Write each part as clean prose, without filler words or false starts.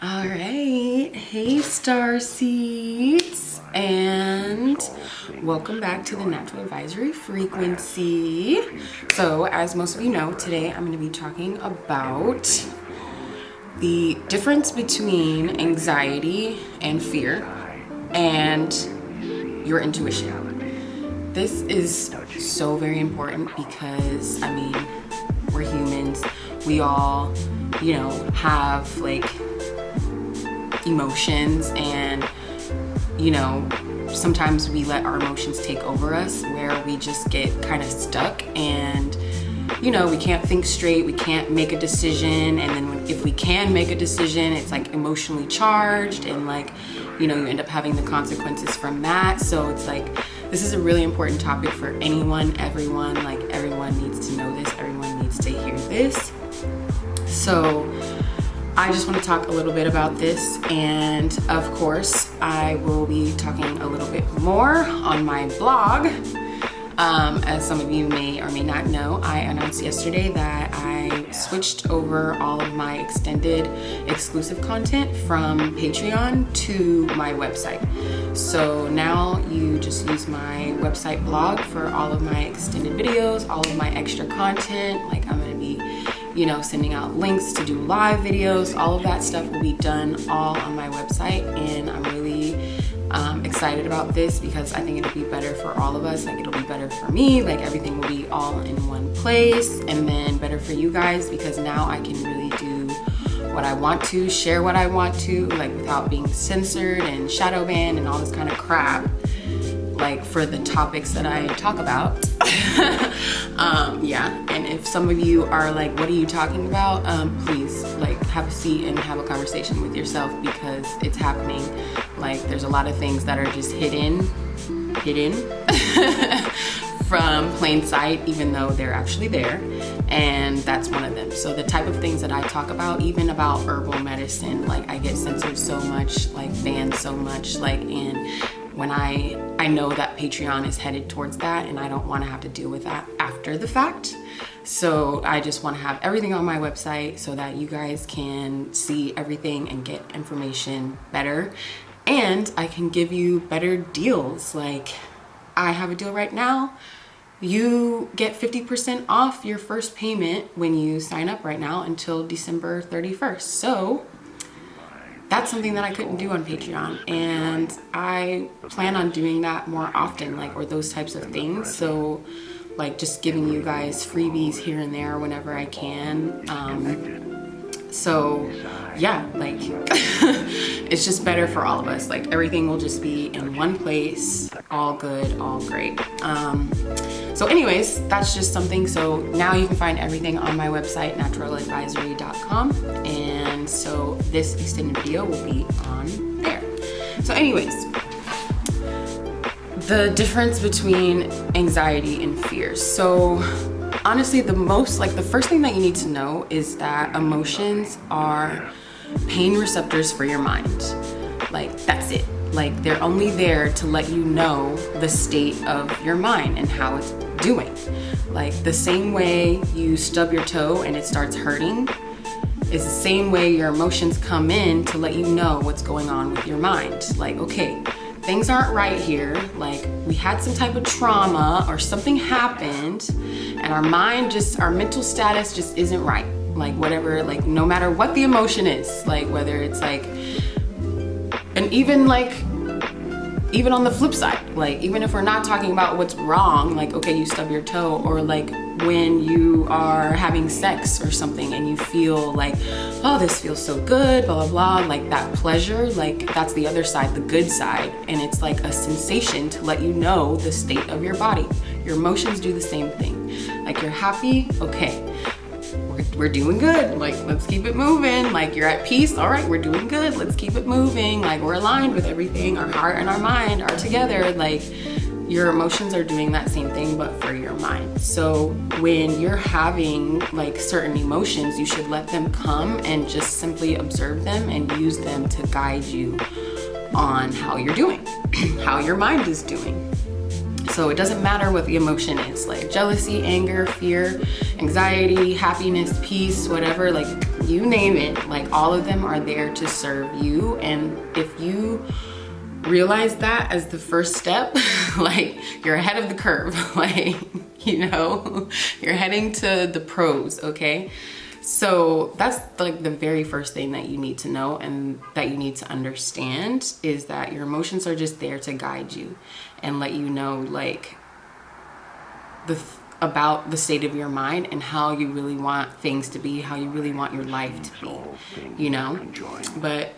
All right, hey star seeds, and welcome back to the Natural Advisory Frequency. So as most of you know, today I'm going to be talking about the difference between anxiety and fear and your intuition. This is so very important because, I mean, we're humans. We all, have like emotions, and sometimes we let our emotions take over us, where we just get kind of stuck, and we can't think straight, we can't make a decision, and then if we can make a decision, it's like emotionally charged, and you end up having the consequences from that. So it's like, this is a really important topic for anyone, everyone. Like, everyone needs to know this, everyone needs to hear this. So I just want to talk a little bit about this, and of course I will be talking a little bit more on my blog. As some of you may or may not know, I announced yesterday that I switched over all of my extended exclusive content from Patreon to my website. So now you just use my website blog for all of my extended videos, all of my extra content. Like, I'm going to be sending out links to do live videos. All of that stuff will be done all on my website, and I'm really excited about this because I think it'll be better for all of us. Like, it'll be better for me, like everything will be all in one place, and then better for you guys because now I can really do what I want to, share what I want to, like without being censored and shadow banned and all this kind of crap, like for the topics that I talk about. Yeah, and if some of you are like, what are you talking about? Please, like, have a seat and have a conversation with yourself, because it's happening. Like, there's a lot of things that are just hidden from plain sight, even though they're actually there, and that's one of them. So the type of things that I talk about, even about herbal medicine, like, I get censored so much, like banned so much, like, and when I know that Patreon is headed towards that, and I don't want to have to deal with that after the fact. So I just want to have everything on my website so that you guys can see everything and get information better, and I can give you better deals. Like, I have a deal right now. You get 50% off your first payment when you sign up right now until December 31st. So that's something that I couldn't do on Patreon, and I plan on doing that more often, like, or those types of things. So, like, just giving you guys freebies here and there whenever I can. So yeah, like, it's just better for all of us. Like, everything will just be in one place, all good, all great. So anyways, that's just something. So now you can find everything on my website, naturaladvisory.com. And so this extended video will be on there. So anyways, the difference between anxiety and fear. So honestly, the first thing that you need to know is that emotions are pain receptors for your mind. Like, that's it. Like, they're only there to let you know the state of your mind and how it's doing. Like, the same way you stub your toe and it starts hurting is the same way your emotions come in to let you know what's going on with your mind. Like, okay, things aren't right here. Like, we had some type of trauma or something happened, and our mental status just isn't right. Like, whatever, like, no matter what the emotion is, like, whether it's like, and even on the flip side, like, even if we're not talking about what's wrong, like, okay, you stub your toe, or like when you are having sex or something and you feel like, oh, this feels so good, blah, blah, blah, like that pleasure, like, that's the other side, the good side. And it's like a sensation to let you know the state of your body. Your emotions do the same thing. Like, you're happy, okay, we're doing good, like, let's keep it moving. Like, you're at peace, all right, we're doing good, let's keep it moving. Like, we're aligned with everything, our heart and our mind are together. Like, your emotions are doing that same thing, but for your mind. So when you're having like certain emotions, you should let them come and just simply observe them and use them to guide you on how you're doing, how your mind is doing. So it doesn't matter what the emotion is, like jealousy, anger, fear, anxiety, happiness, peace, whatever, like you name it, like all of them are there to serve you. And if you realize that as the first step, like you're ahead of the curve, like, you know, you're heading to the pros, okay? So that's like the very first thing that you need to know and that you need to understand, is that your emotions are just there to guide you and let you know like about the state of your mind and how you really want things to be, how you really want your life to be, you know? But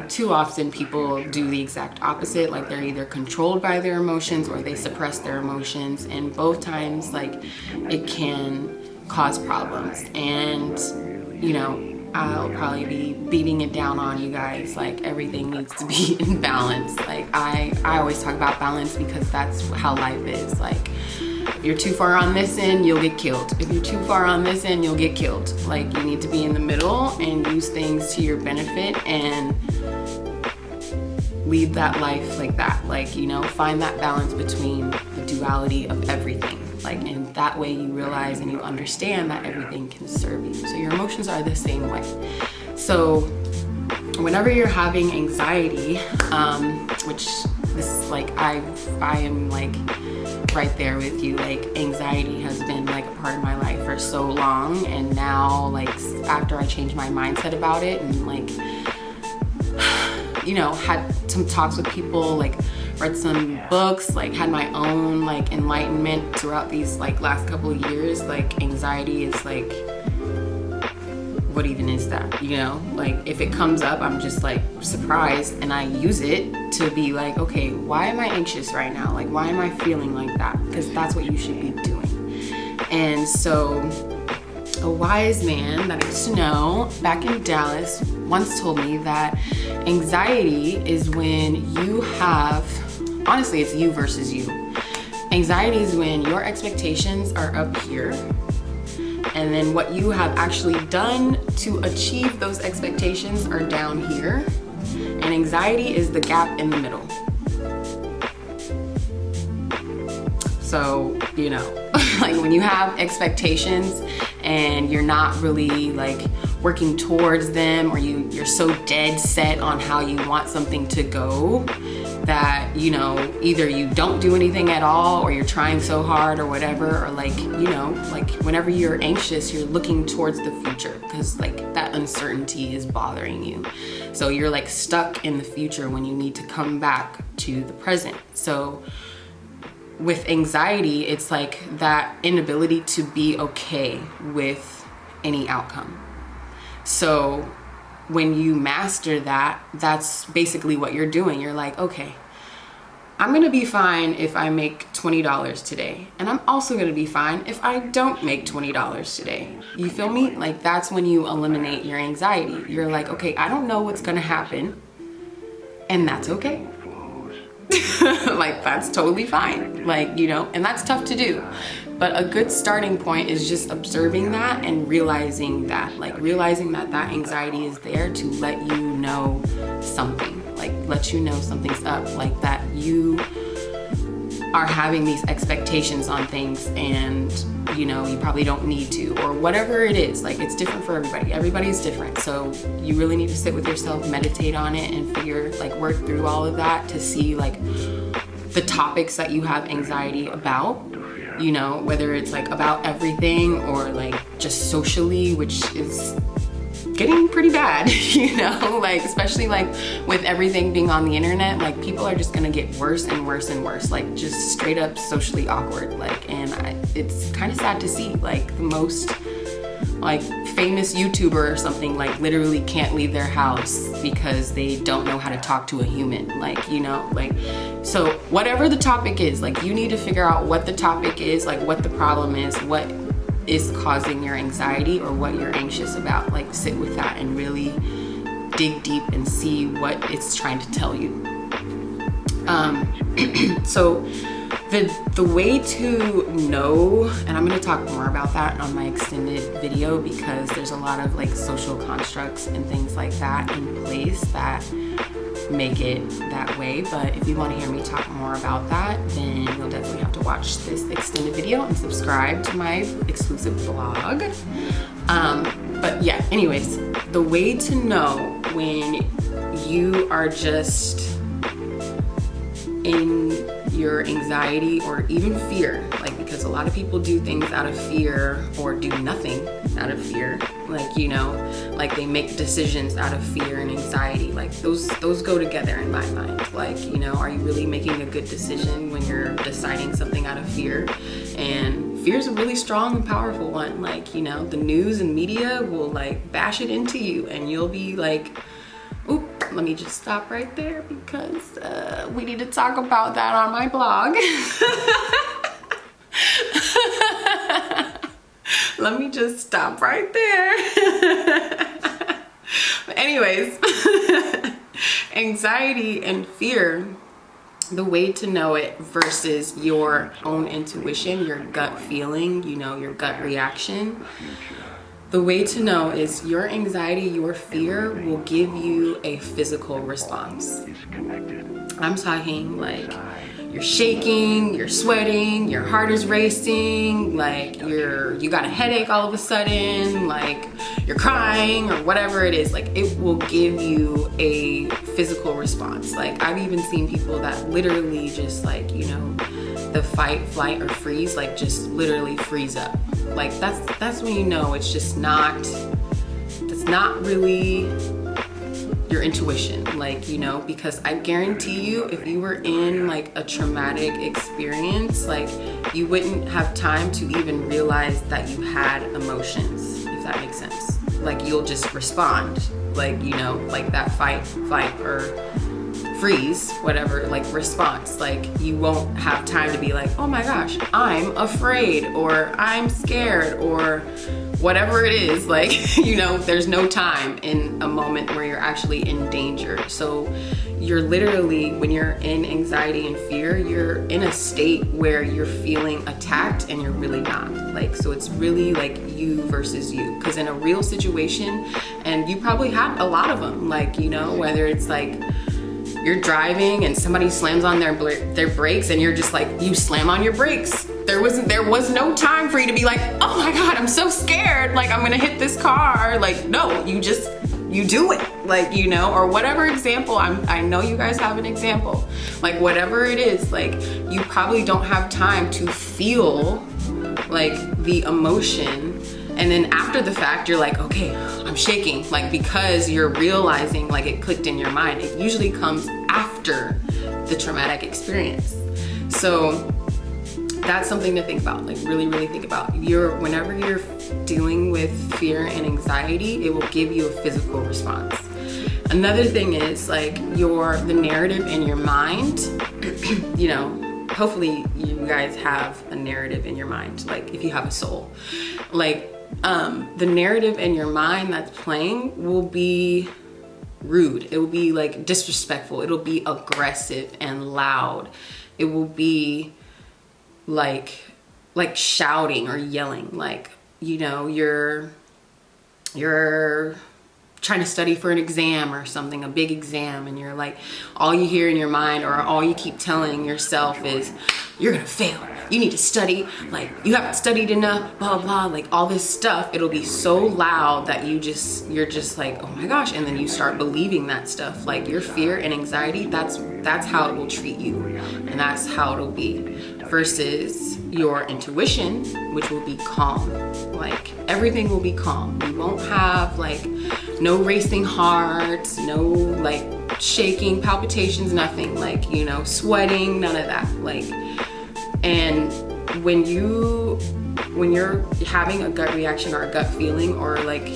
too often people do the exact opposite. Like they're either controlled by their emotions or they suppress their emotions, and both times like it can cause problems. And you know, I'll probably be beating it down on you guys, like everything needs to be in balance. Like I always talk about balance because that's how life is. Like if you're too far on this end, you'll get killed. If you're too far on this end, you'll get killed. Like you need to be in the middle and use things to your benefit and lead that life like that. Like, you know, find that balance between the duality of everything. Like, and that way you realize and you understand that everything can serve you. So your emotions are the same way. So whenever you're having anxiety, which this is like, I am like right there with you. Like anxiety has been like a part of my life for so long, and now like after I changed my mindset about it and like, you know, had some talks with people, like read some books, like had my own like enlightenment throughout these like last couple of years, like anxiety is like, what even is that? You know, like if it comes up, I'm just like surprised, and I use it to be like, okay, why am I anxious right now? Like, why am I feeling like that? Because that's what you should be doing. And so a wise man that I used to know back in Dallas once told me that anxiety is when you have, honestly, it's you versus you. Anxiety is when your expectations are up here, and then what you have actually done to achieve those expectations are down here. And anxiety is the gap in the middle. So, you know, like when you have expectations and you're not really like working towards them, or you're so dead set on how you want something to go that, you know, either you don't do anything at all, or you're trying so hard or whatever, or like, you know, like whenever you're anxious, you're looking towards the future because like that uncertainty is bothering you. So you're like stuck in the future when you need to come back to the present. So with anxiety, it's like that inability to be okay with any outcome. So when you master that, that's basically what you're doing. You're like, okay, I'm gonna be fine if I make $20 today. And I'm also gonna be fine if I don't make $20 today. You feel me? Like that's when you eliminate your anxiety. You're like, okay, I don't know what's gonna happen, and that's okay. Like that's totally fine. Like, you know, and that's tough to do. But a good starting point is just observing that and realizing that, like realizing that that anxiety is there to let you know something, like let you know something's up, like that you are having these expectations on things and, you know, you probably don't need to, or whatever it is. Like it's different for everybody. Everybody's different. So you really need to sit with yourself, meditate on it, and figure, like work through all of that to see like the topics that you have anxiety about, you know, whether it's like about everything or like just socially, which is getting pretty bad, you know, like especially like with everything being on the internet, like people are just gonna get worse and worse and worse, like just straight up socially awkward. Like, and it's kind of sad to see, like the most like famous YouTuber or something like literally can't leave their house because they don't know how to talk to a human, like, you know, like, so whatever the topic is, like you need to figure out what the topic is, like what the problem is, what is causing your anxiety or what you're anxious about. Like sit with that and really dig deep and see what it's trying to tell you. So the way to know, and I'm going to talk more about that on my extended video because there's a lot of like social constructs and things like that in place that make it that way. But if you want to hear me talk more about that, then you'll definitely have to watch this extended video and subscribe to my exclusive blog. But yeah, anyways, the way to know when you are just in your anxiety or even fear, like, because a lot of people do things out of fear or do nothing out of fear, like, you know, like they make decisions out of fear and anxiety. Like those go together in my mind. Like, you know, are you really making a good decision when you're deciding something out of fear? And fear is a really strong and powerful one. Like, you know, the news and media will like bash it into you and you'll be like, oop, let me just stop right there because we need to talk about that on my blog. Let me just stop right there. But anyways, anxiety and fear, the way to know it versus your own intuition, your gut feeling, you know, your gut reaction. The way to know is your anxiety, your fear will give you a physical response. I'm talking like you're shaking, you're sweating, your heart is racing, like you got a headache all of a sudden, like you're crying or whatever it is. Like it will give you a physical response. Like I've even seen people that literally just like, you know, the fight, flight, or freeze, like just literally freeze up. Like that's when you know it's just that's not really your intuition, like, you know, because I guarantee you if you were in like a traumatic experience, like you wouldn't have time to even realize that you had emotions, if that makes sense. Like you'll just respond, like, you know, like that fight, flight, or freeze, whatever, like response. Like you won't have time to be like, oh my gosh, I'm afraid or I'm scared or whatever it is. Like, you know, there's no time in a moment where you're actually in danger. So you're literally, when you're in anxiety and fear, you're in a state where you're feeling attacked and you're really not. Like, so it's really like you versus you. Because in a real situation, and you probably have a lot of them, like, you know, whether it's like you're driving and somebody slams on their brakes and you're just like, you slam on your brakes. There was no time for you to be like, oh my God, I'm so scared. Like I'm gonna hit this car. Like, no, you do it. Like, you know, or whatever example, I know you guys have an example. Like whatever it is, like you probably don't have time to feel like the emotion. And then after the fact, you're like, okay, I'm shaking. Like, because you're realizing like it clicked in your mind. It usually comes after the traumatic experience. So that's something to think about, like really, really think about. Whenever you're dealing with fear and anxiety, it will give you a physical response. Another thing is like the narrative in your mind, you know, hopefully you guys have a narrative in your mind, like if you have a soul. Like, the narrative in your mind that's playing will be rude. It will be like disrespectful. It'll be aggressive and loud. It will be like shouting or yelling. Like, you know, you're trying to study for an exam or something, a big exam, and you're like, all you hear in your mind or all you keep telling yourself is, you're gonna fail. You need to study. Like, you haven't studied enough, blah, blah, like all this stuff. It'll be so loud that you're just like, oh my gosh. And then you start believing that stuff. Like your fear and anxiety, that's how it will treat you. And that's how it'll be. Versus your intuition, which will be calm. Like everything will be calm. You won't have like no racing hearts, no like shaking, palpitations, nothing. Like, you know, sweating, none of that. Like, and when you're having a gut reaction or a gut feeling, or like,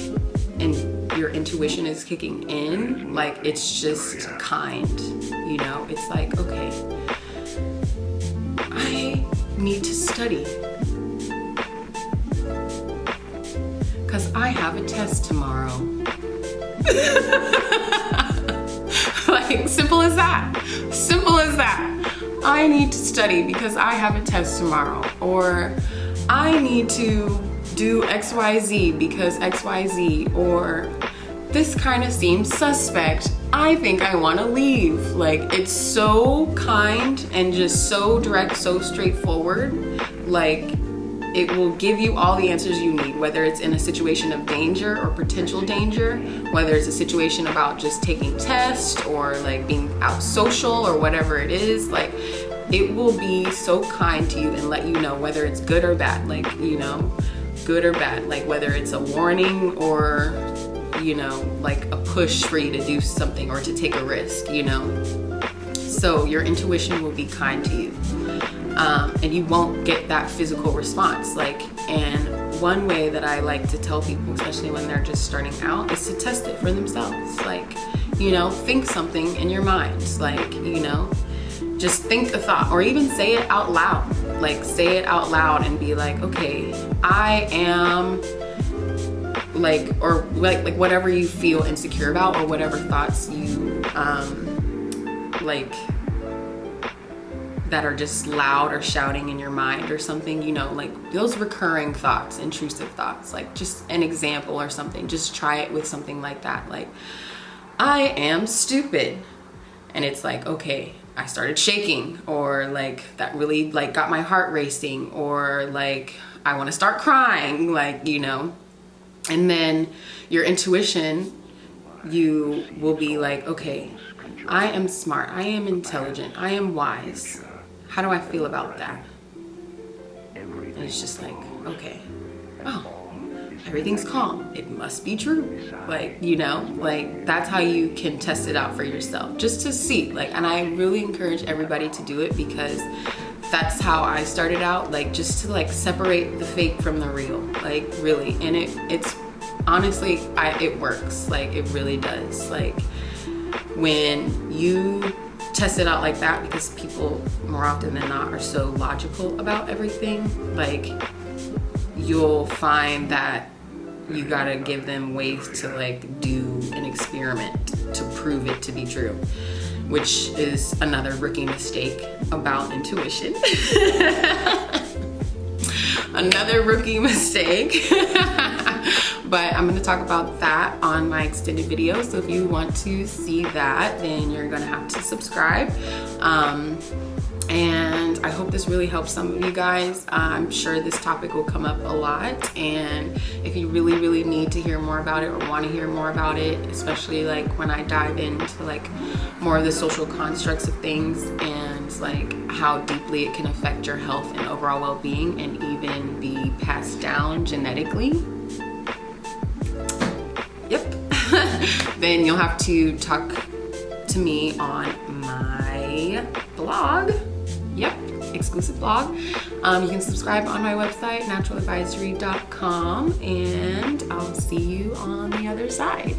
and your intuition is kicking in, like it's just kind, you know, it's like, okay, I need to study because I have a test tomorrow. Like, simple as that. Simple as that. I need to study because I have a test tomorrow. Or I need to do XYZ because XYZ. Or this kind of seems suspect. I think I want to leave. Like, it's so kind and just so direct, so straightforward. Like, It will give you all the answers you need, whether it's in a situation of danger or potential danger, whether it's a situation about just taking tests or like being out social or whatever it is. Like, it will be so kind to you and let you know whether it's good or bad, like, you know, good or bad, like whether it's a warning or, you know, like a push for you to do something or to take a risk, you know. So your intuition will be kind to you. And you won't get that physical response. Like, and one way that I like to tell people, especially when they're just starting out, is to test it for themselves. Like, you know, think something in your mind. Like, you know, just think a thought, or even say it out loud. Like, say it out loud and be like, okay, I am like, or like whatever you feel insecure about, or whatever thoughts you like that are just loud or shouting in your mind or something, you know, like those recurring thoughts, intrusive thoughts. Like, just an example or something, just try it with something like that. Like, I am stupid. And it's like, okay, I started shaking, or like that really like got my heart racing, or like I want to start crying, like, you know. And then your intuition, you will be like, okay, I am smart, I am intelligent, I am wise. How do I feel about that? And it's just like, okay, oh, everything's calm. It must be true. Like, you know, like that's how you can test it out for yourself, just to see. Like, and I really encourage everybody to do it, because that's how I started out, like, just to like separate the fake from the real, like, really. And it's honestly, it works. Like, it really does. Like, when you test it out like that, because people more often than not are so logical about everything, like, you'll find that you gotta give them ways to like do an experiment to prove it to be true, which is another rookie mistake about intuition. Another rookie mistake. But I'm gonna talk about that on my extended video. So if you want to see that, then you're gonna have to subscribe. And I hope this really helps some of you guys. I'm sure this topic will come up a lot. And if you really, really need to hear more about it, or want to hear more about it, especially like when I dive into like more of the social constructs of things, and like how deeply it can affect your health and overall well-being, and even be passed down genetically, yep, then you'll have to talk to me on my blog. Yep, exclusive blog. You can subscribe on my website, naturaladvisory.com, and I'll see you on the other side.